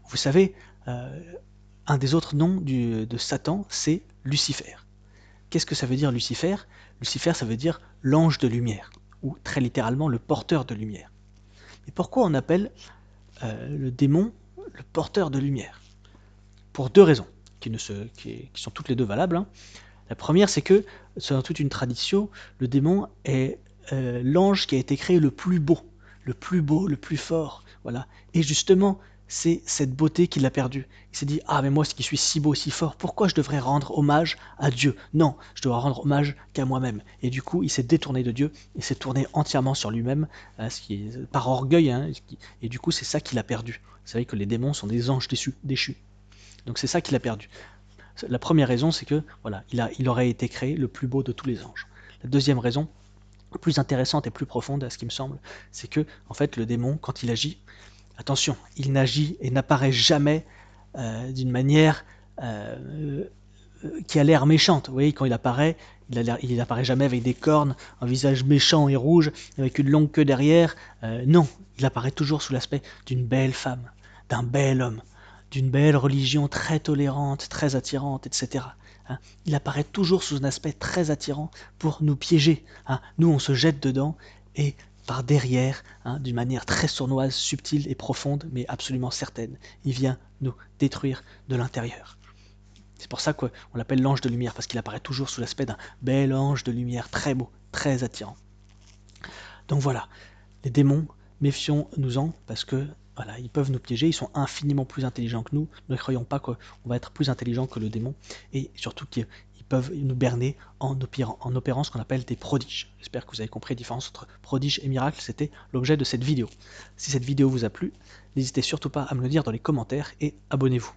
Vous savez, un des autres noms de Satan, c'est Lucifer. Qu'est-ce que ça veut dire Lucifer? Lucifer, ça veut dire l'ange de lumière, ou très littéralement le porteur de lumière. Et pourquoi on appelle le démon le porteur de lumière? Pour deux raisons, qui sont toutes les deux valables, hein. La première, c'est que, selon toute une tradition, le démon est l'ange qui a été créé le plus beau, le plus fort. Voilà. Et justement, c'est cette beauté qu'il a perdue. Il s'est dit, ah mais moi qui suis si beau, si fort, pourquoi je devrais rendre hommage à Dieu? Non, je dois rendre hommage qu'à moi-même. Et du coup, il s'est détourné de Dieu, il s'est tourné entièrement sur lui-même, par orgueil, hein, et du coup, c'est ça qu'il a perdu. Vous savez que les démons sont des anges déchus. Donc c'est ça qu'il a perdu. La première raison, c'est que voilà, il aurait été créé le plus beau de tous les anges. La deuxième raison, plus intéressante et plus profonde à ce qui me semble, c'est que en fait le démon, quand il agit, attention, il n'agit et n'apparaît jamais d'une manière qui a l'air méchante. Vous voyez, quand il apparaît jamais avec des cornes, un visage méchant et rouge, avec une longue queue derrière. Non, il apparaît toujours sous l'aspect d'une belle femme, d'un bel homme, d'une belle religion très tolérante, très attirante, etc. Hein, il apparaît toujours sous un aspect très attirant pour nous piéger. Hein. Nous, on se jette dedans et par derrière, hein, d'une manière très sournoise, subtile et profonde, mais absolument certaine, il vient nous détruire de l'intérieur. C'est pour ça qu'on l'appelle l'ange de lumière, parce qu'il apparaît toujours sous l'aspect d'un bel ange de lumière très beau, très attirant. Donc voilà, les démons, méfions-nous-en, parce que voilà, ils peuvent nous piéger, ils sont infiniment plus intelligents que nous. Ne croyons pas qu'on va être plus intelligent que le démon, et surtout qu'ils peuvent nous berner en opérant ce qu'on appelle des prodiges. J'espère que vous avez compris la différence entre prodige et miracle, c'était l'objet de cette vidéo. Si cette vidéo vous a plu, n'hésitez surtout pas à me le dire dans les commentaires et abonnez-vous.